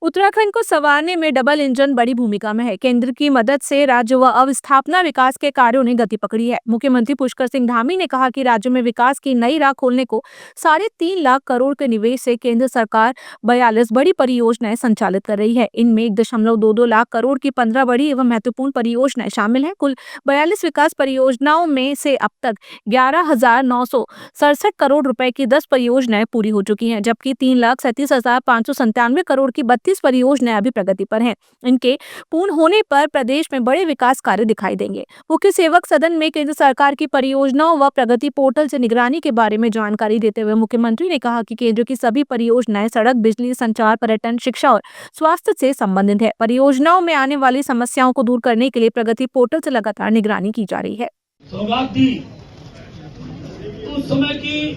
उत्तराखंड को संवारने में डबल इंजन बड़ी भूमिका में है। केंद्र की मदद से राज्य व अवस्थापना विकास के कार्यों ने गति पकड़ी है। मुख्यमंत्री पुष्कर सिंह धामी ने कहा कि राज्य में विकास की नई राह खोलने को 3.5 लाख करोड़ के निवेश से केंद्र सरकार 42 बड़ी परियोजनाएं संचालित कर रही है। इनमें 1.22 लाख करोड़ की 15 बड़ी एवं महत्वपूर्ण परियोजनाएं शामिल हैं। कुल 42 विकास परियोजनाओं में से अब तक 11,967 करोड़ रुपए की 10 परियोजनाएं पूरी हो चुकी हैं, जबकि 3,37,597 करोड़ की 32 परियोजनाएं अभी प्रगति पर हैं। इनके पूर्ण होने पर प्रदेश में बड़े विकास कार्य दिखाई देंगे। मुख्य सेवक सदन में केंद्र सरकार की परियोजनाओं व प्रगति पोर्टल से निगरानी के बारे में जानकारी देते हुए मुख्यमंत्री ने कहा कि केंद्र की सभी परियोजनाएं सड़क, बिजली, संचार, पर्यटन, शिक्षा और स्वास्थ्य से संबंधित है। परियोजनाओं में आने वाली समस्याओं को दूर करने के लिए प्रगति पोर्टल से लगातार निगरानी की जा रही है। सौगात दी उस समय की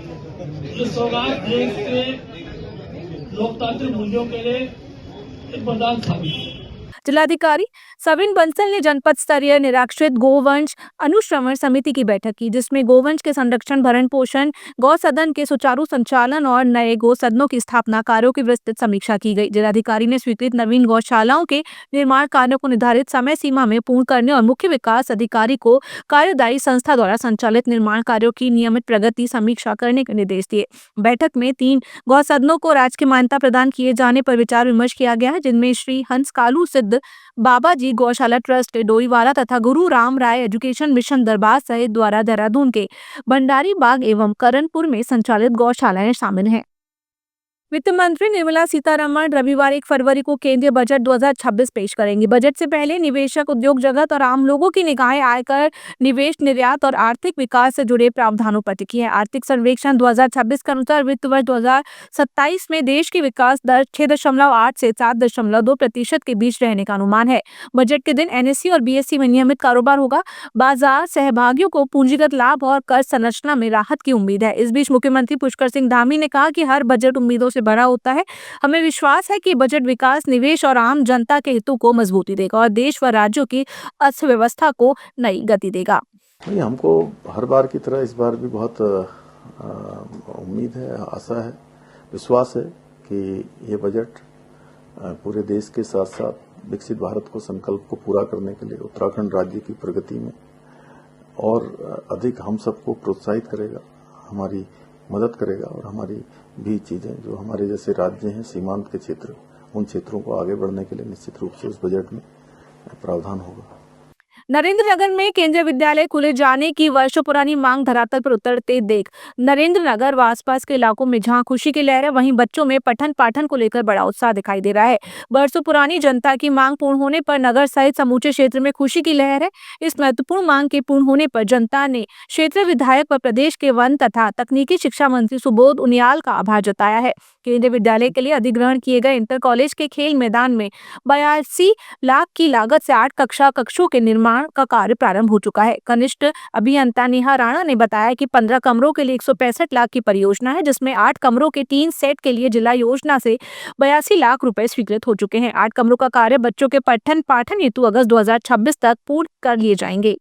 जो सौगात देश के लोकतांत्रिक मूल्यों के लिए एक वरदान साबित हुई। जिलाधिकारी सविन बंसल ने जनपद स्तरीय निराश्रित गोवंश अनुश्रवण समिति की बैठक की, जिसमें गोवंश के संरक्षण, भरण पोषण, गौ सदन के सुचारू संचालन और नए गौ सदनों की स्थापना कार्यों की विस्तृत समीक्षा की गई। जिलाधिकारी ने स्वीकृत नवीन गौशालाओं के निर्माण कार्यों को निर्धारित समय सीमा में पूर्ण करने और मुख्य विकास अधिकारी को कार्यदायी संस्था द्वारा संचालित निर्माण कार्यों की नियमित प्रगति समीक्षा करने के निर्देश दिए। बैठक में 3 गौ सदनों को राजकीय मान्यता प्रदान किए जाने पर विचार विमर्श किया गया है, जिनमें श्री हंस कालू सिद्ध बाबा जी गौशाला ट्रस्ट डोईवाला तथा गुरु राम राय एजुकेशन मिशन दरबार सहित द्वारा देहरादून के भंडारी बाग एवं करणपुर में संचालित गौशालाएं शामिल हैं। वित्त मंत्री निर्मला सीतारमण रविवार 1 फरवरी को केंद्रीय बजट 2026 पेश करेंगी। बजट से पहले निवेशक, उद्योग जगत और आम लोगों की निगाहें आयकर, निवेश, निर्यात और आर्थिक विकास से जुड़े प्रावधानों पर टिकी है। आर्थिक सर्वेक्षण 2026 के अनुसार वित्त वर्ष 2027 में देश की विकास दर 6.8 से 7.2% के बीच रहने का अनुमान है। बजट के दिन एनएसई और बीएसई में नियमित कारोबार होगा। बाजार सहभागियों को पूंजीगत लाभ और कर संरचना में राहत की उम्मीद है। इस बीच मुख्यमंत्री पुष्कर सिंह धामी ने कहा कि हर बजट उम्मीदों से बड़ा होता है। हमें विश्वास है कि बजट विकास, निवेश और आम जनता के हितों को मजबूती देगा और देश व राज्यों की अर्थव्यवस्था को नई गति देगा। नहीं, हमको हर बार की तरह इस बार भी बहुत उम्मीद है, आशा है, विश्वास है कि ये बजट पूरे देश के साथ साथ विकसित भारत को संकल्प को पूरा करने के लिए उत्तराखंड राज्य की प्रगति में और अधिक हम सबको प्रोत्साहित करेगा, हमारी मदद करेगा और हमारी भी चीजें जो हमारे जैसे राज्य हैं सीमांत के क्षेत्र, उन क्षेत्रों को आगे बढ़ने के लिए निश्चित रूप से उस बजट में प्रावधान होगा। नरेंद्रनगर में केंद्रीय विद्यालय खुले जाने की वर्षों पुरानी मांग धरातल पर उतरते देख नरेंद्रनगर व आसपास के इलाकों में जहां खुशी की लहर है, वहीं बच्चों में पठन पाठन को लेकर बड़ा उत्साह दिखाई दे रहा है। वर्षों पुरानी जनता की मांग पूर्ण होने पर नगर सहित समूचे क्षेत्र में खुशी की लहर है। इस महत्वपूर्ण मांग के पूर्ण होने पर जनता ने क्षेत्रीय विधायक व प्रदेश के वन तथा तकनीकी शिक्षा मंत्री सुबोध उनियाल का आभार जताया है। केंद्रीय विद्यालय के लिए अधिग्रहण किए गए इंटर कॉलेज के खेल मैदान में 82 लाख की लागत से 8 कक्षों के निर्माण का कार्य प्रारंभ हो चुका है। कनिष्ठ अभियंता नेहा राणा ने बताया कि 15 कमरों के लिए 165 लाख की परियोजना है, जिसमें 8 कमरों के 3 सेट के लिए जिला योजना से 82 लाख रुपए स्वीकृत हो चुके हैं। 8 कमरों का कार्य बच्चों के पठन पाठन हेतु अगस्त 2026 तक पूर्ण कर लिए जाएंगे।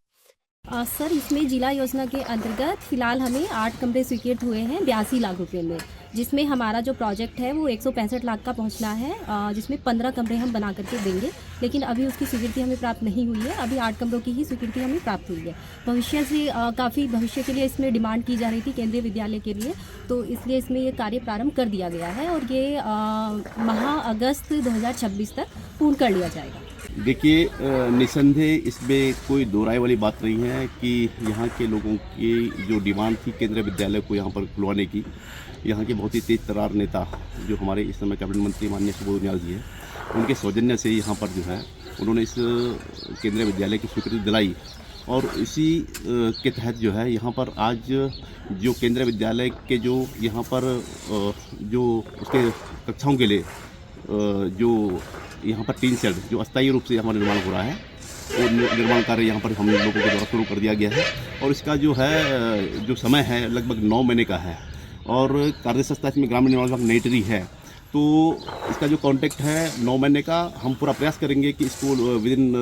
सर, इसमें जिला योजना के अंतर्गत फिलहाल हमें 8 कमरे स्वीकृत हुए हैं 82 लाख रुपए में, जिसमें हमारा जो प्रोजेक्ट है वो 165 लाख का पहुंचना है, जिसमें 15 कमरे हम बना करके देंगे, लेकिन अभी उसकी स्वीकृति हमें प्राप्त नहीं हुई है। अभी 8 कमरों की ही स्वीकृति हमें प्राप्त हुई है। भविष्य से काफ़ी भविष्य के लिए इसमें डिमांड की जा रही थी केंद्रीय विद्यालय के लिए, तो इसलिए इसमें ये कार्य प्रारंभ कर दिया गया है और ये अगस्त 2026 तक पूर्ण कर लिया जाएगा। देखिए, निसंदेह इसमें कोई दो राय वाली बात नहीं है कि यहाँ के लोगों की जो डिमांड थी केंद्रीय विद्यालय को यहाँ पर खुलवाने की, यहाँ के बहुत ही तेज तर्रार नेता जो हमारे इस समय कैबिनेट मंत्री माननीय सुबोध उनियाल जी हैं, उनके सौजन्य से यहाँ पर जो है उन्होंने इस केंद्रीय विद्यालय की स्वीकृति दिलाई और इसी के तहत जो है यहाँ पर आज जो केंद्रीय विद्यालय के जो यहाँ पर जो उसके कक्षाओं के लिए जो यहाँ पर 3 सेट जो अस्थायी रूप से हमारा निर्माण हो रहा है, वो निर्माण कार्य यहाँ पर हम लोगों के द्वारा शुरू कर दिया गया है और इसका जो है जो समय है लगभग 9 महीने का है और कार्य संस्था इसमें ग्रामीण निर्माण विभाग नेटरी है, तो इसका जो कॉन्ट्रैक्ट है 9 महीने का। हम पूरा प्रयास करेंगे कि इसको विदिन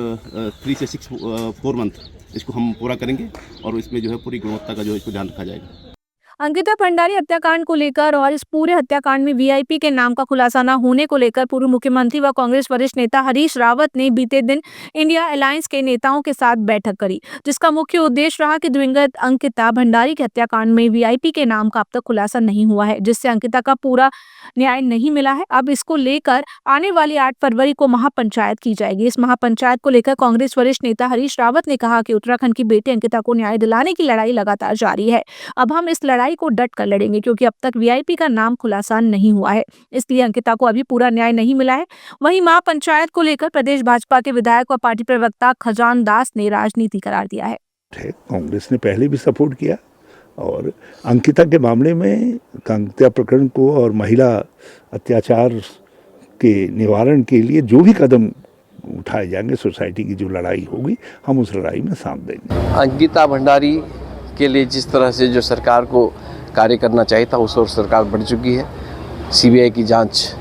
3 से 4 मंथ इसको हम पूरा करेंगे और इसमें जो है पूरी गुणवत्ता का जो इसको ध्यान रखा जाएगा। अंकिता भंडारी हत्याकांड को लेकर और इस पूरे हत्याकांड में वीआईपी के नाम का खुलासा न होने को लेकर पूर्व मुख्यमंत्री व कांग्रेस वरिष्ठ नेता हरीश रावत ने बीते दिन इंडिया अलायंस के नेताओं के साथ बैठक करी, जिसका मुख्य उद्देश्य रहा कि दिवंगत अंकिता भंडारी के हत्याकांड में वीआईपी के नाम का अब तक खुलासा नहीं हुआ है, जिससे अंकिता का पूरा न्याय नहीं मिला है। अब इसको लेकर आने वाली 8 फरवरी को महापंचायत की जाएगी। इस महापंचायत को लेकर कांग्रेस वरिष्ठ नेता हरीश रावत ने कहा कि उत्तराखंड की बेटी अंकिता को न्याय दिलाने की लड़ाई लगातार जारी है। अब हम इस लड़ाई को डट कर लड़ेंगे क्योंकि अब तक वीआईपी का नाम खुलासा नहीं हुआ है, इसलिए अंकिता को अभी पूरा न्याय नहीं मिला है। वहीं महापंचायत को लेकर प्रदेश भाजपा के विधायक व पार्टी प्रवक्ता खजान दास ने राजनीति करार दिया है। कांग्रेस ने पहले भी सपोर्ट किया और अंकिता के मामले में हत्या प्रकरण को और महिला अत्याचार के निवारण के लिए जो भी कदम उठाए जाएंगे, सोसाइटी की जो लड़ाई होगी, हम उस लड़ाई में साथ देंगे। अंकिता भंडारी के लिए जिस तरह से जो सरकार को कार्य करना चाहिए था, उस ओर सरकार बढ़ चुकी है। सीबीआई की जांच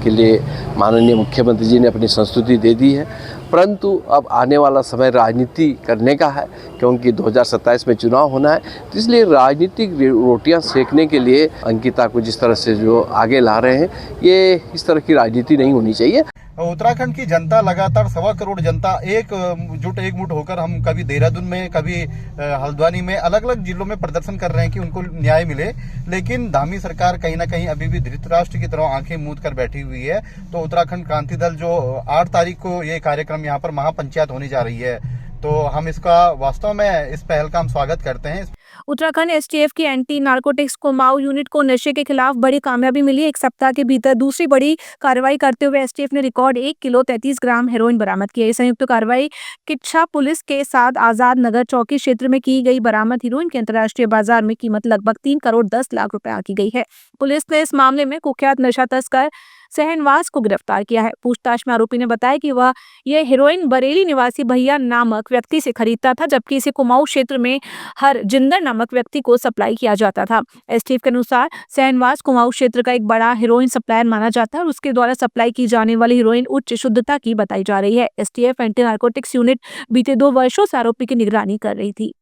के लिए माननीय मुख्यमंत्री जी ने अपनी संस्तुति दे दी है, परंतु अब आने वाला समय राजनीति करने का है, क्योंकि 2027 में चुनाव होना है। तो इसलिए राजनीतिक रोटियां सेकने के लिए अंकिता को जिस तरह से जो आगे ला रहे हैं, ये इस तरह की राजनीति नहीं होनी चाहिए। उत्तराखंड की जनता लगातार 1.25 करोड़ जनता एकमुठ होकर हम कभी देहरादून में, कभी हल्द्वानी में, अलग अलग जिलों में प्रदर्शन कर रहे हैं कि उनको न्याय मिले, लेकिन धामी सरकार कहीं ना कहीं अभी भी धृतराष्ट्र की तरह आंखें मूंद कर बैठी हुई है। तो उत्तराखंड क्रांति दल जो 8 तारीख को ये कार्यक्रम यहाँ पर महापंचायत होने जा रही है, तो हम इसका वास्तव में इस पहल का हम स्वागत करते हैं। उत्तराखंड एसटीएफ की एंटी नारकोटिक्स कुमाऊं यूनिट को नशे के खिलाफ बड़ी कामयाबी मिली। एक सप्ताह के भीतर दूसरी बड़ी कार्रवाई करते हुए एसटीएफ ने रिकॉर्ड 1 किलो 33 ग्राम हेरोइन बरामद की है। संयुक्त कार्रवाई किच्छा पुलिस के साथ आजाद नगर चौकी क्षेत्र में की गई बरामद हेरोइन की अंतर्राष्ट्रीय बाजार में कीमत लगभग 3 करोड़ 10 लाख रुपए आंकी गई है। पुलिस ने इस मामले में कुख्यात नशा तस्कर सहनवाज को गिरफ्तार किया है। पूछताछ में आरोपी ने बताया कि वह यह हेरोइन बरेली निवासी भैया नामक व्यक्ति से खरीदता था, जबकि इसे कुमाऊं क्षेत्र में हर जिंदर नामक व्यक्ति को सप्लाई किया जाता था। एसटीएफ के अनुसार सहनवाज कुमाऊं क्षेत्र का एक बड़ा हेरोइन सप्लायर माना जाता है और उसके द्वारा सप्लाई की जाने वाली हेरोइन उच्च शुद्धता की बताई जा रही है। एसटीएफ एंटी नारकोटिक्स यूनिट बीते 2 वर्षों से आरोपी की निगरानी कर रही थी।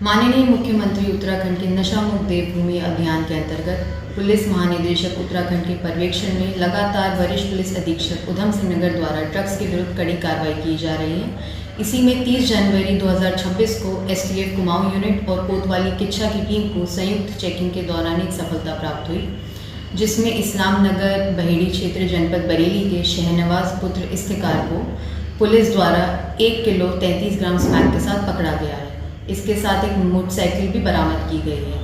माननीय मुख्यमंत्री उत्तराखंड के नशा मुक्त देवभूमि अभियान के अंतर्गत पुलिस महानिदेशक उत्तराखंड के पर्यवेक्षण में लगातार वरिष्ठ पुलिस अधीक्षक उधम सिंह नगर द्वारा ड्रग्स के विरुद्ध कड़ी कार्रवाई की जा रही है। इसी में 30 जनवरी 2026 को एसटीएफ कुमाऊं यूनिट और कोतवाली किच्छा की टीम को संयुक्त चेकिंग के दौरान एक सफलता प्राप्त हुई, जिसमें इस्लाम नगर बहेड़ी क्षेत्र जनपद बरेली के शहनवाज पुत्र इफ्तिकार को पुलिस द्वारा 1 किलो 33 ग्राम स्मैक के साथ पकड़ा गया है। इसके साथ एक मोटरसाइकिल भी बरामद की गई है।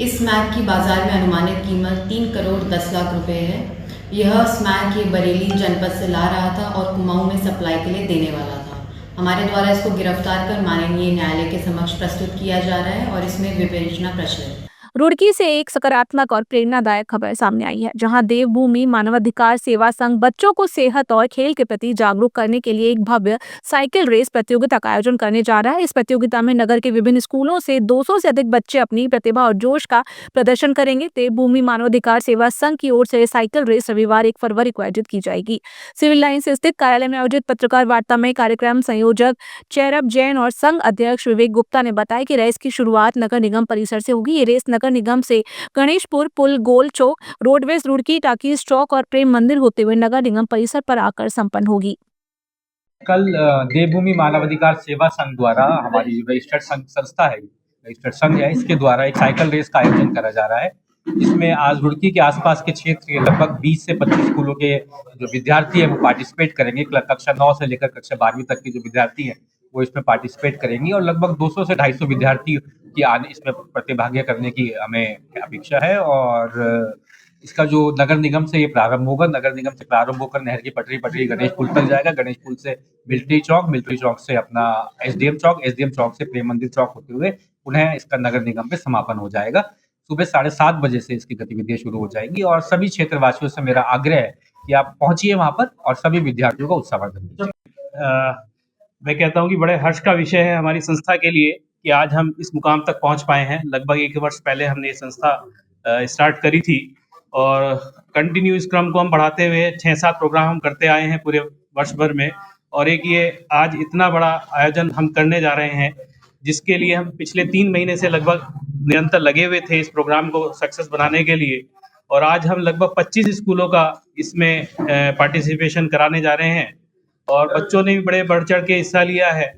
इस स्मैक की बाजार में अनुमानित कीमत 3 करोड़ 10 लाख रुपए है। यह स्मैक ये बरेली जनपद से ला रहा था और कुमाऊं में सप्लाई के लिए देने वाला था। हमारे द्वारा इसको गिरफ्तार कर माननीय न्यायालय के समक्ष प्रस्तुत किया जा रहा है और इसमें विवेचना प्रचलित। रुड़की से एक सकारात्मक और प्रेरणादायक खबर सामने आई है, जहां देवभूमि मानवाधिकार सेवा संघ बच्चों को सेहत और खेल के प्रति जागरूक करने के लिए एक भव्य साइकिल रेस प्रतियोगिता का आयोजन करने जा रहा है। इस प्रतियोगिता में नगर के विभिन्न स्कूलों से 200 से अधिक बच्चे अपनी प्रतिभा और जोश का प्रदर्शन करेंगे। देवभूमि मानवाधिकार सेवा संघ की ओर से साइकिल रेस रविवार 1 फरवरी को आयोजित की जाएगी। सिविल लाइन्स स्थित कार्यालय में आयोजित पत्रकार वार्ता में कार्यक्रम संयोजक चैरब जैन और संघ अध्यक्ष विवेक गुप्ता ने बताया कि रेस की शुरुआत नगर निगम परिसर से होगी। ये रेस नगर निगम से गणेशपुर पुल, गोल चौक, रोडवेज रुड़की, टाकीज चौक और प्रेम मंदिर होते हुए नगर निगम परिसर पर आकर संपन्न होगी। कल देवभूमि मानवाधिकार सेवा संघ द्वारा, हमारी रजिस्टर्ड संघ संस्था है, रजिस्टर्ड संघ है, इसके द्वारा एक साइकिल रेस का आयोजन करा जा रहा है। इसमें आज रुड़की के आसपास के क्षेत्र के लगभग 20 से 25 स्कूलों के जो विद्यार्थी हैं वो पार्टिसिपेट करेंगे। कक्षा 9 से लेकर कक्षा 12वीं तक के जो विद्यार्थी हैं वो इसमें पार्टिसिपेट करेंगी और लगभग 200 से 250 विद्यार्थी की इसमें प्रतिभागिता करने की हमें अपेक्षा है। और इसका जो नगर निगम से ये प्रारंभ होगा, नगर निगम से प्रारंभ होकर नहर की पटरी गणेश पुल तक जाएगा, गणेश पुल से मिलिट्री चौक से अपना एसडीएम चौक से प्रेम मंदिर चौक होते हुए पुनः इसका नगर निगम पे समापन हो जाएगा। सुबह 7:30 बजे से इसकी गतिविधियां शुरू हो जाएंगी और सभी क्षेत्रवासियों से मेरा आग्रह है कि आप पहुंचिए वहां पर और सभी विद्यार्थियों का उत्साहवर्धन कीजिए। मैं कहता हूं कि बड़े हर्ष का विषय है हमारी संस्था के लिए कि आज हम इस मुकाम तक पहुंच पाए हैं। लगभग 1 वर्ष पहले हमने ये संस्था स्टार्ट करी थी और कंटिन्यू इस क्रम को हम बढ़ाते हुए 6-7 प्रोग्राम हम करते आए हैं पूरे वर्ष भर में। और एक ये आज इतना बड़ा आयोजन हम करने जा रहे हैं, जिसके लिए हम पिछले 3 महीने से लगभग निरंतर लगे हुए थे इस प्रोग्राम को सक्सेस बनाने के लिए, और आज हम लगभग 25 स्कूलों का इसमें पार्टिसिपेशन कराने जा रहे हैं और बच्चों ने भी बड़े बढ़ चढ़ के हिस्सा लिया है।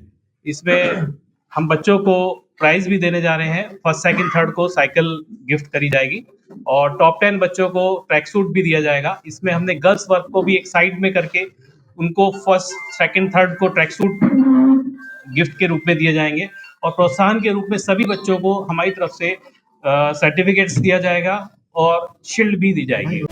इसमें हम बच्चों को प्राइज भी देने जा रहे हैं। फर्स्ट सेकंड थर्ड को साइकिल गिफ्ट करी जाएगी और टॉप 10 बच्चों को ट्रैक सूट भी दिया जाएगा। इसमें हमने गर्ल्स वर्क को भी एक साइड में करके उनको फर्स्ट सेकंड थर्ड को ट्रैक सूट गिफ्ट के रूप में दिए जाएंगे और प्रोत्साहन के रूप में सभी बच्चों को हमारी तरफ से सर्टिफिकेट्स दिया जाएगा और शील्ड भी दी जाएगी।